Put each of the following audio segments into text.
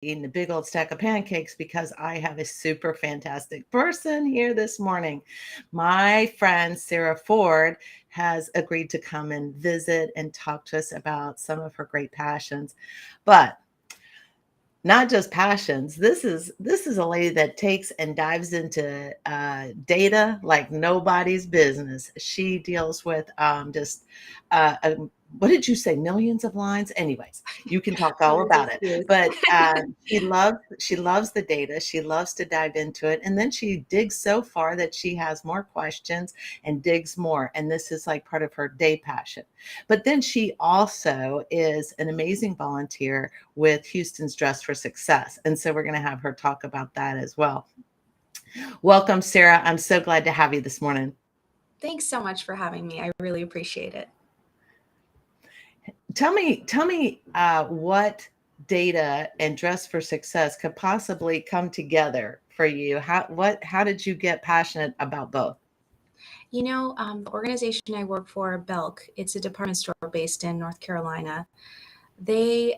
eating a big old stack of pancakes because I have a super fantastic person here this morning. My friend Sara Ford has agreed to come and visit and talk to us about some of her great passions. But not just passions. This is a lady that takes and dives into data like nobody's business. She deals with just what did you say? Millions of lines. Anyways, you can talk all Hundreds of about it. SKUs. But she loves the data. She loves to dive into it, and then she digs so far that she has more questions and digs more. And this is like part of her day passion. But then she also is an amazing volunteer with Houston's Dress for Success. And so we're going to have her talk about that as well. Welcome, Sara. I'm so glad to have you this morning. Thanks so much for having me. I really appreciate it. Tell me what data and Dress for Success could possibly come together for you. How did you get passionate about both? The organization I work for, Belk, it's a department store based in North Carolina. They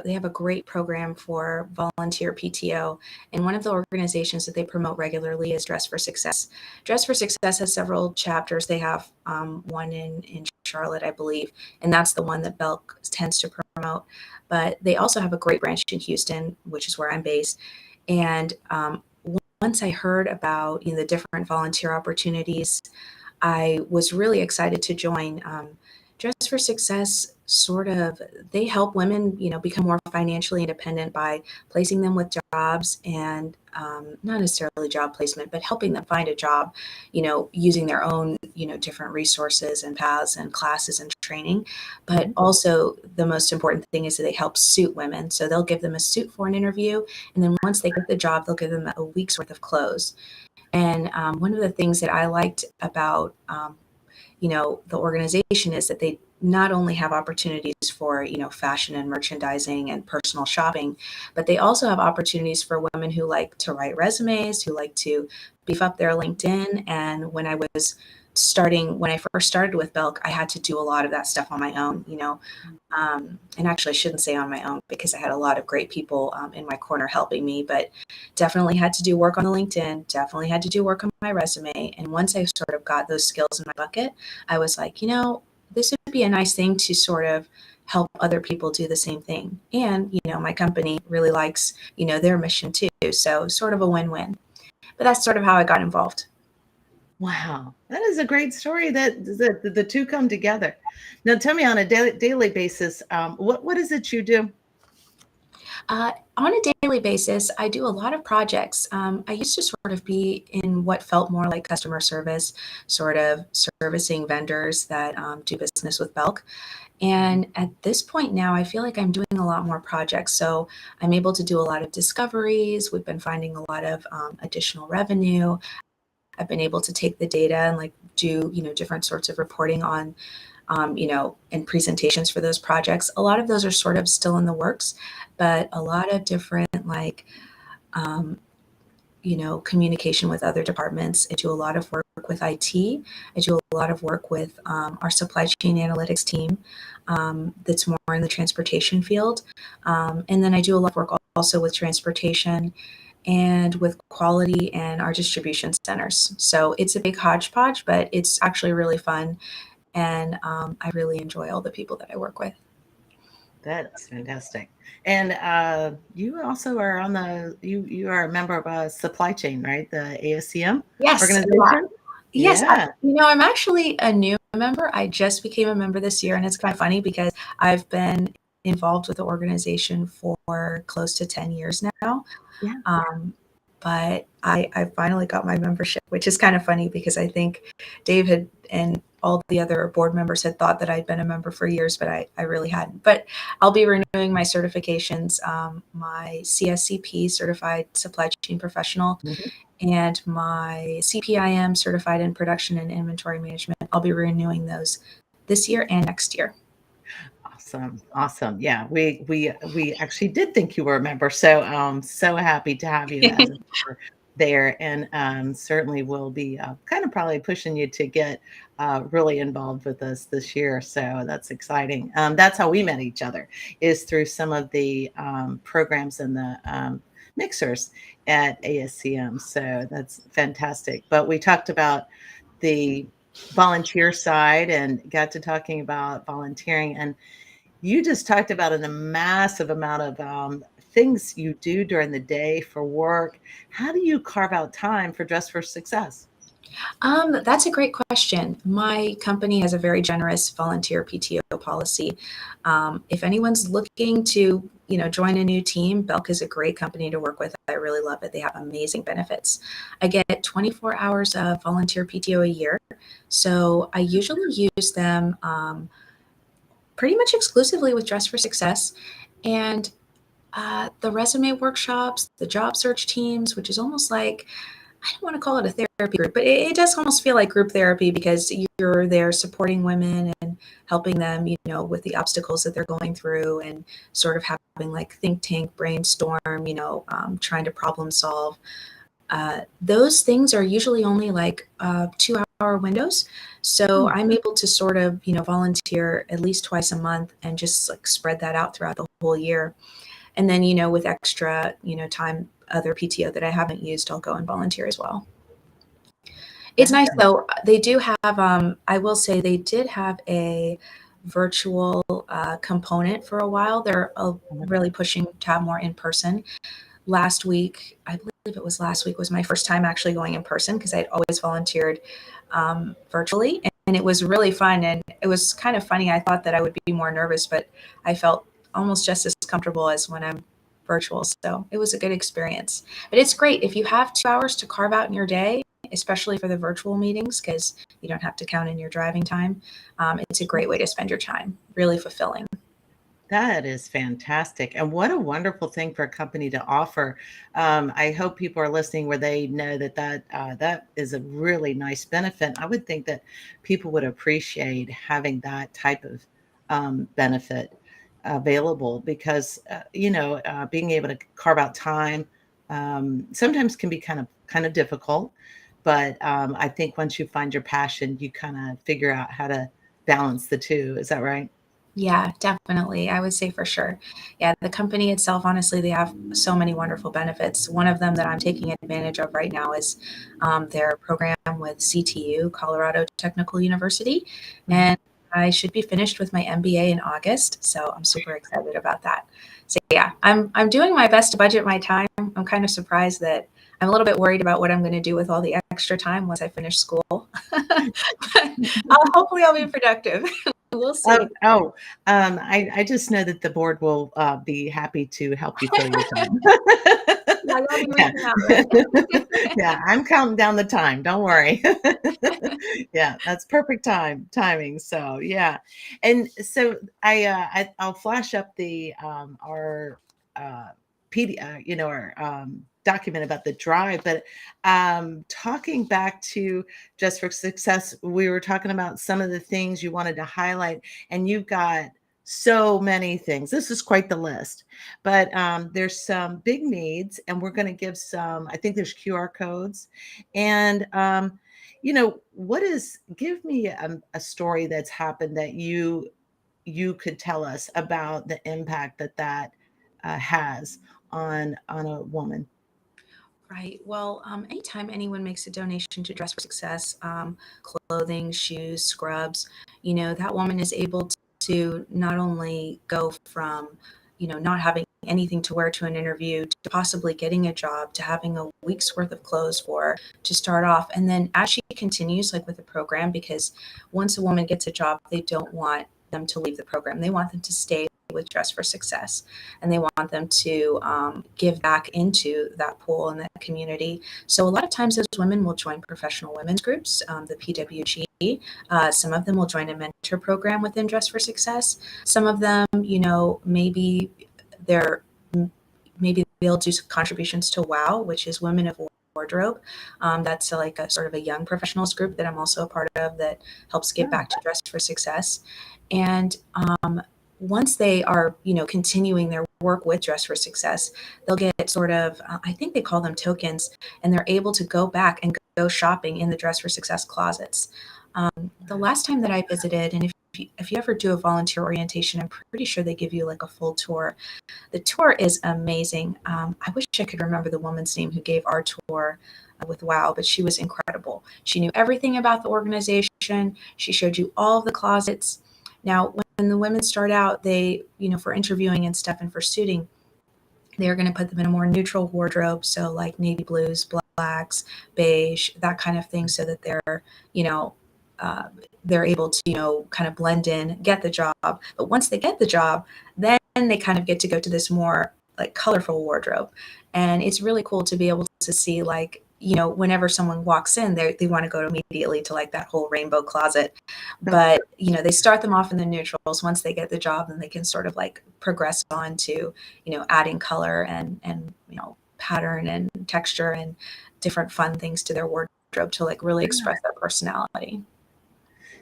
they have a great program for volunteer PTO, and one of the organizations that they promote regularly is Dress for Success. Dress for Success has several chapters. They have one in Charlotte, I believe, and that's the one that Belk tends to promote. But they also have a great branch in Houston, which is where I'm based. And once I heard about the different volunteer opportunities, I was really excited to join. Dress for Success sort of they help women, become more financially independent by placing them with jobs and not necessarily job placement, but helping them find a job, using their own, different resources and paths and classes and training. But Mhm. also the most important thing is that they help suit women. So they'll give them a suit for an interview, and then once they get the job, they'll give them a week's worth of clothes. And one of the things that I liked about the organization is that they not only have opportunities for fashion and merchandising and personal shopping, but they also have opportunities for women who like to write resumes, who like to beef up their LinkedIn. And when I first started with Belk, I had to do a lot of that stuff on my own, and actually I shouldn't say on my own because I had a lot of great people in my corner helping me, but definitely had to do work on the LinkedIn, definitely had to do work on my resume. And once I sort of got those skills in my bucket, I was like, this would be a nice thing to sort of help other people do the same thing. And, my company really likes, their mission too. So sort of a win-win. But that's sort of how I got involved. Wow, that is a great story that the two come together. Now, tell me on a daily basis, what is it you do? On a daily basis, I do a lot of projects. I used to sort of be in what felt more like customer service, sort of servicing vendors that do business with Belk. And at this point now, I feel like I'm doing a lot more projects. So I'm able to do a lot of discoveries. We've been finding a lot of additional revenue. I've been able to take the data and like do, different sorts of reporting on and presentations for those projects. A lot of those are sort of still in the works, but a lot of different like um, communication with other departments. I do a lot of work with IT. I do a lot of work with our supply chain analytics team that's more in the transportation field. And then I do a lot of work also with transportation and with quality and our distribution centers. So it's a big hodgepodge, but it's actually really fun. And I really enjoy all the people that I work with. That's fantastic. And you also are on you are a member of a supply chain, right? The ASCM Yes, organization. yes, Yeah. I'm actually a new member. I just became a member this year, and it's kind of funny because I've been involved with the organization for close to 10 years now. Yeah. Um, but I finally got my membership, which is kind of funny because I think Dave had and all the other board members had thought that I'd been a member for years, but I really hadn't. But I'll be renewing my certifications, my CSCP, Certified Supply Chain Professional, Mhm. and my CPIM, Certified in Production and Inventory Management. I'll be renewing those this year and next year. Awesome. Awesome. Yeah, we actually did think you were a member. So so happy to have you as a member. there, and certainly will be kind of probably pushing you to get really involved with us this year. So that's exciting. That's how we met each other, is through some of the programs and the mixers at ASCM. So that's fantastic. But we talked about the volunteer side and got to talking about volunteering, and you just talked about a massive amount of things you do during the day for work. How do you carve out time for Dress for Success? That's a great question. My company has a very generous volunteer PTO policy. If anyone's looking to, join a new team, Belk is a great company to work with. I really love it. They have amazing benefits. I get 24 hours of volunteer PTO a year, so I usually use them pretty much exclusively with Dress for Success, and the resume workshops, the job search teams, which is almost like, I don't want to call it a therapy group, but it does almost feel like group therapy because you're there supporting women and helping them, with the obstacles that they're going through, and sort of having like think tank brainstorm, trying to problem solve. Those things are usually only like 2-hour windows. So Hmm. I'm able to sort of, volunteer at least twice a month and just like spread that out throughout the whole year. And then, with extra, time, other PTO that I haven't used, I'll go and volunteer as well. It's That nice is. though. They do have, I will say they did have a virtual component for a while. They're really pushing to have more in person. Last week, I believe it was last week, was my first time actually going in person because I'd always volunteered virtually. And it was really fun. And it was kind of funny. I thought that I would be more nervous, but I felt almost just as comfortable as when I'm virtual. So it was a good experience. But it's great if you have 2 hours to carve out in your day, especially for the virtual meetings, because you don't have to count in your driving time. It's a great way to spend your time, really fulfilling. That is fantastic. And what a wonderful thing for a company to offer. I hope people are listening where they know that is a really nice benefit. I would think that people would appreciate having that type of benefit available because, being able to carve out time sometimes can be kind of difficult. But I think once you find your passion, you kind of figure out how to balance the two. Is that right? Yeah, definitely. I would say for sure. Yeah, the company itself, honestly, they have so many wonderful benefits. One of them that I'm taking advantage of right now is their program with CTU, Colorado Technical University. Mhm. And I should be finished with my MBA in August. So I'm super excited about that. So yeah, I'm doing my best to budget my time. I'm kind of surprised that I'm a little bit worried about what I'm going to do with all the extra time once I finish school. But hopefully I'll be productive. We'll Oh, see. oh, I just know that the board will, be happy to help you fill your time. Yeah, y'all be Yeah. reaching out, right? Yeah, I'm counting down the time, don't worry. Yeah, that's perfect timing, so, yeah. And so I'll flash up our, uh, our, document about the drive, but, talking back to Just for Success, we were talking about some of the things you wanted to highlight, and you've got so many things. This is quite the list, but there's some big needs, and we're going to give some. I think there's QR codes, and what is? Give me a story that's happened that you could tell us about the impact that has on a woman. Right. Well, anytime anyone makes a donation to Dress for Success, clothing, shoes, scrubs, that woman is able to not only go from, not having anything to wear to an interview to possibly getting a job to having a week's worth of clothes for her to start off. And then as she continues, like with the program, because once a woman gets a job, they don't want them to leave the program. They want them to stay with Dress for Success, and they want them to give back into that pool and that community. So a lot of times those women will join professional women's groups, the PWG. Some of them will join a mentor program within Dress for Success. Some of them, they're maybe they'll do contributions to WOW, which is Women of Wardrobe. That's like a sort of a young professionals group that I'm also a part of that helps give back to Dress for Success. And once they are, continuing their work with Dress for Success, they'll get sort of, I think they call them tokens, and they're able to go back and go shopping in the Dress for Success closets. The last time that I visited, and if you ever do a volunteer orientation, I'm pretty sure they give you like a full tour. The tour is amazing. I wish I could remember the woman's name who gave our tour with WOW, but she was incredible. She knew everything about the organization. She showed you all of the closets. Now, when the women start out, they, for interviewing and stuff and for suiting, they're going to put them in a more neutral wardrobe. So like navy blues, blacks, beige, that kind of thing, so that you know, uh, they're able to, kind of blend in, get the job. But once they get the job, then they kind of get to go to this more like colorful wardrobe. And it's really cool to be able to see, like, whenever someone walks in, they want to go immediately to like that whole rainbow closet. But, they start them off in the neutrals. Once they get the job, then they can sort of like progress on to, adding color and pattern and texture and different fun things to their wardrobe to like really express their personality.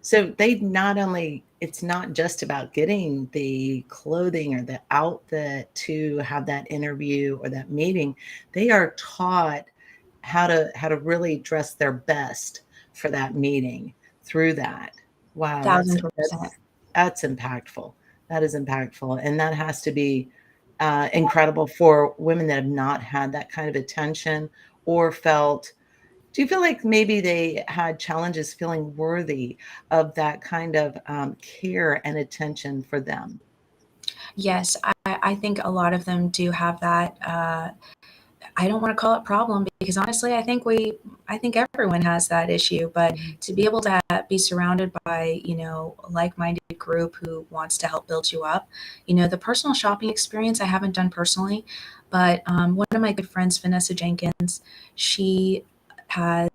So it's not just about getting the clothing or the outfit to have that interview or that meeting. They are taught how to really dress their best for that meeting through that. Wow, that's 1000%. that's impactful. That is impactful, and that has to be incredible for women that have not had that kind of attention or felt. Do you feel like maybe they had challenges feeling worthy of that kind of care and attention for them? Yes, I think a lot of them do have that. I don't want to call it problem, because honestly, I think everyone has that issue. But Mhm. to be able to be surrounded by, a like-minded group who wants to help build you up, the personal shopping experience I haven't done personally, but one of my good friends, Vanessa Jenkins, she has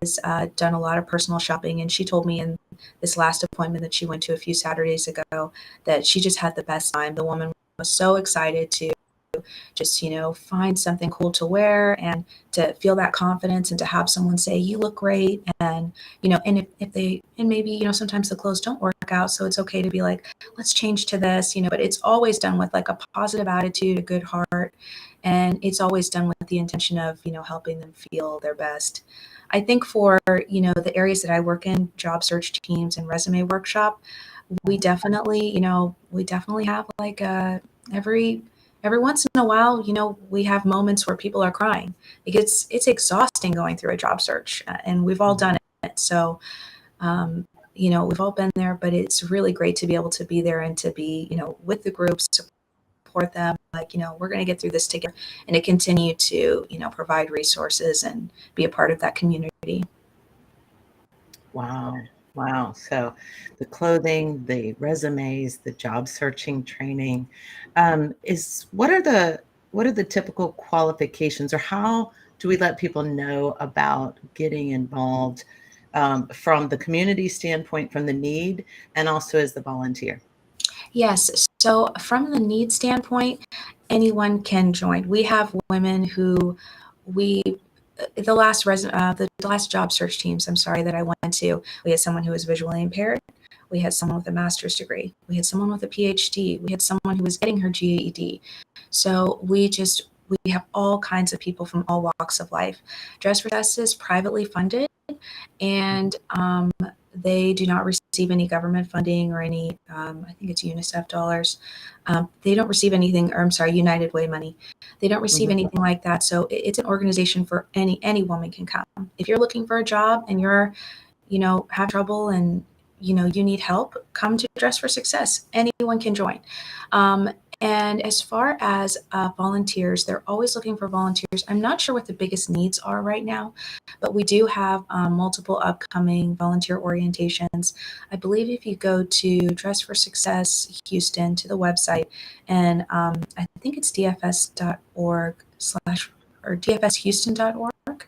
done a lot of personal shopping, and she told me in this last appointment that she went to a few Saturdays ago that she just had the best time. The woman was so excited to just, find something cool to wear and to feel that confidence and to have someone say, you look great. And, and if they, and maybe, sometimes the clothes don't work out. So it's okay to be like, let's change to this, but it's always done with like a positive attitude, a good heart. And it's always done with the intention of, helping them feel their best. I think for, the areas that I work in, job search teams and resume workshop, we definitely have like every once in a while, we have moments where people are crying because it's exhausting going through a job search, and we've all done it. So, um, we've all been there, but it's really great to be able to be there and to be, with the groups, support them. Like, we're going to get through this together, and to continue to, provide resources and be a part of that community. Wow. Wow. So the clothing, the resumes, the job searching training, is what are the typical qualifications, or how do we let people know about getting involved from the community standpoint, from the need, and also as the volunteer? Yes. So from the need standpoint, anyone can join. We have women who we the last job search teams, I'm sorry, that I went to, we had someone who was visually impaired. We had someone with a master's degree. We had someone with a PhD. We had someone who was getting her GED. So we have all kinds of people from all walks of life. Dress for Success is privately funded, and they do not receive any government funding or any, I think it's UNICEF dollars. They don't receive anything, or I'm sorry, United Way money. They don't receive Mhm. anything like that. So it's an organization for any woman can come. If you're looking for a job and you're, have trouble and, you need help, come to Dress for Success. Anyone can join. Um, and as far as volunteers, they're always looking for volunteers. I'm not sure what the biggest needs are right now, but we do have multiple upcoming volunteer orientations. I believe if you go to Dress for Success Houston to the website, and I think it's dfs.org slash or dfshouston.org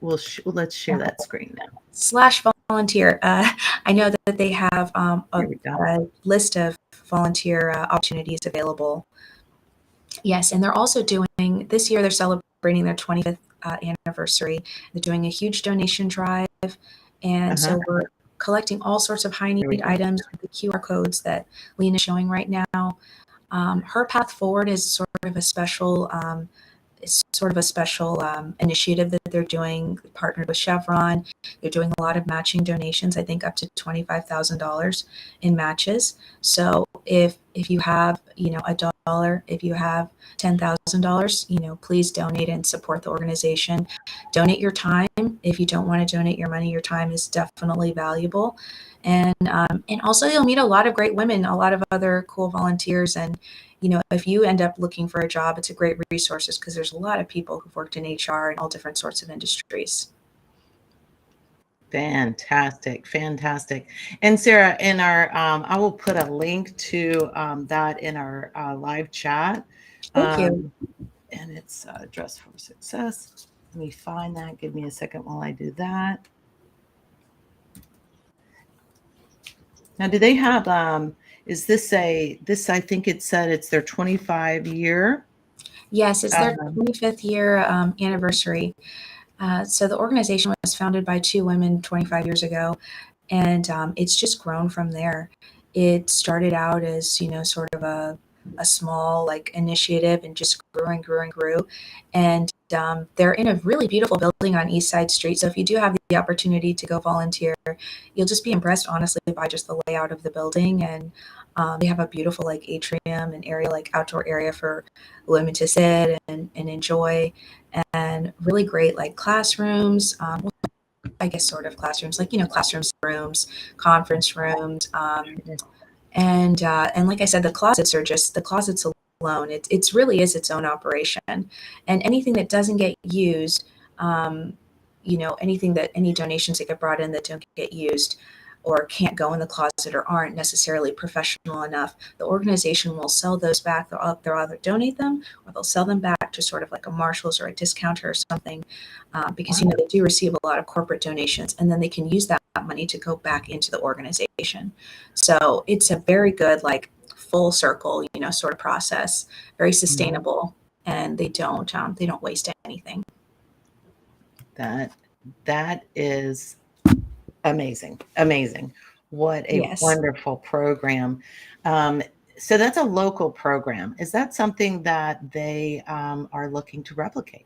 Let's share that screen now. slash volunteer. I know that they have There we go. a list of volunteer opportunities available. Yes, and they're also doing this year. They're celebrating their 25th anniversary. They're doing a huge donation drive, and Uh-huh. so we're collecting all sorts of high need items with the QR codes that Lena is showing right now. Her path forward is sort of a special initiative that they're doing, partnered with Chevron. They're doing a lot of matching donations, I think up to $25,000 in matches. So if you have, $1, if you have $10,000, please donate and support the organization. Donate your time. If you don't want to donate your money, your time is definitely valuable. And also you'll meet a lot of great women, a lot of other cool volunteers. And if you end up looking for a job, it's a great resource because there's a lot of people who've worked in HR and all different sorts of industries. Fantastic. And Sara, in our, I will put a link to that in our live chat. Thank you. And it's Dress for Success. Let me find that. Give me a second while I do that. Now, do they have, is this I think it said it's their 25 year? Yes, it's their 25th year anniversary. So the organization was founded by two women 25 years ago, and it's just grown from there. It started out as, sort of a small initiative and just grew and grew and grew. And they're in a really beautiful building on East Side Street. So if you do have the opportunity to go volunteer, you'll just be impressed, honestly, by just the layout of the building. And they have a beautiful atrium and area, outdoor area for women to sit and enjoy, and really great classrooms. I guess sort of classrooms, classroom rooms, conference rooms. And like I said, the closets alone. It's really is its own operation, and anything that doesn't get used, any donations that get brought in that don't get used or can't go in the closet or aren't necessarily professional enough, the organization will sell those back. They'll either donate them or they'll sell them back to sort of like a Marshall's or a discounter or something, because they do receive a lot of corporate donations, and then they can use that money to go back into the organization. So it's a very good full circle, sort of process, very sustainable, and they don't waste anything. That is amazing. What a wonderful program. So that's a local program. Is that something that they are looking to replicate?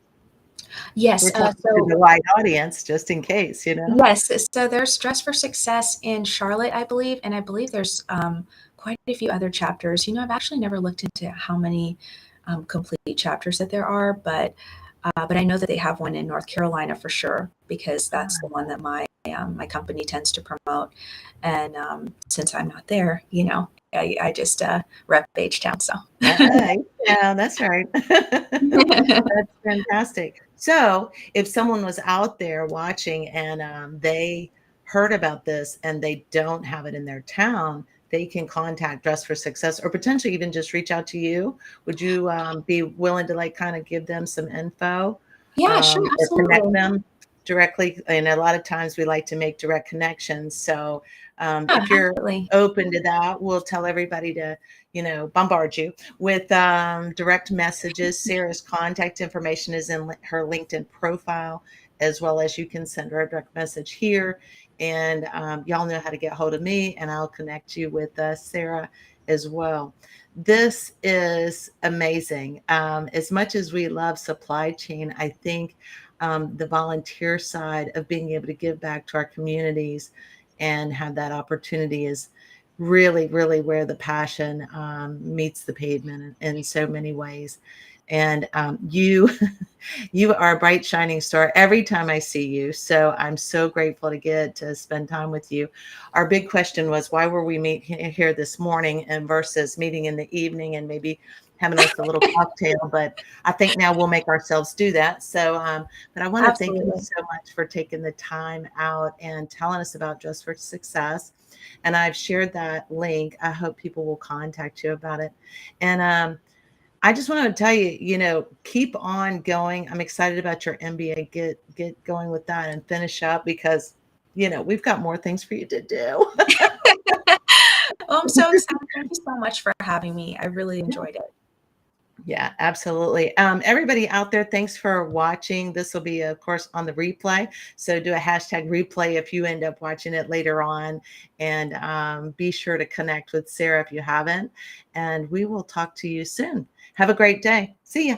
Yes. We're talking to the wide audience, just in case, Yes. So there's Dress for Success in Charlotte, I believe. And I believe there's quite a few other chapters. I've actually never looked into how many complete chapters that there are, but I know that they have one in North Carolina for sure, because that's the one that my company tends to promote. And since I'm not there, I just rep H-Town. So yeah, that's right. That's fantastic. So if someone was out there watching and they heard about this and they don't have it in their town, they can contact Dress for Success, or potentially even just reach out to you. Would you be willing to kind of give them some info? Yeah, sure, or connect absolutely. them directly? And a lot of times we like to make direct connections. So Yeah, if you're absolutely. open to that, we'll tell everybody to, bombard you with direct messages. Sara's contact information is in her LinkedIn profile, as well as you can send her a direct message here. And y'all know how to get hold of me, and I'll connect you with Sara as well. This is amazing. As much as we love supply chain, I think the volunteer side of being able to give back to our communities and have that opportunity is really, really where the passion meets the pavement in so many ways. And you are a bright, shining star every time I see you. So I'm so grateful to get to spend time with you. Our big question was, why were we meeting here this morning and versus meeting in the evening and maybe having us a little cocktail? But I think now we'll make ourselves do that. So, but I want to thank you so much for taking the time out and telling us about Dress for Success. And I've shared that link. I hope people will contact you about it. And I just want to tell you, keep on going. I'm excited about your MBA. Get going with that and finish up, because, we've got more things for you to do. Well, I'm so excited. Thank you so much for having me. I really enjoyed it. Yeah, absolutely. Everybody out there, thanks for watching. This will be, of course, on the replay. So do a hashtag replay if you end up watching it later on. And be sure to connect with Sara if you haven't. And we will talk to you soon. Have a great day. See ya.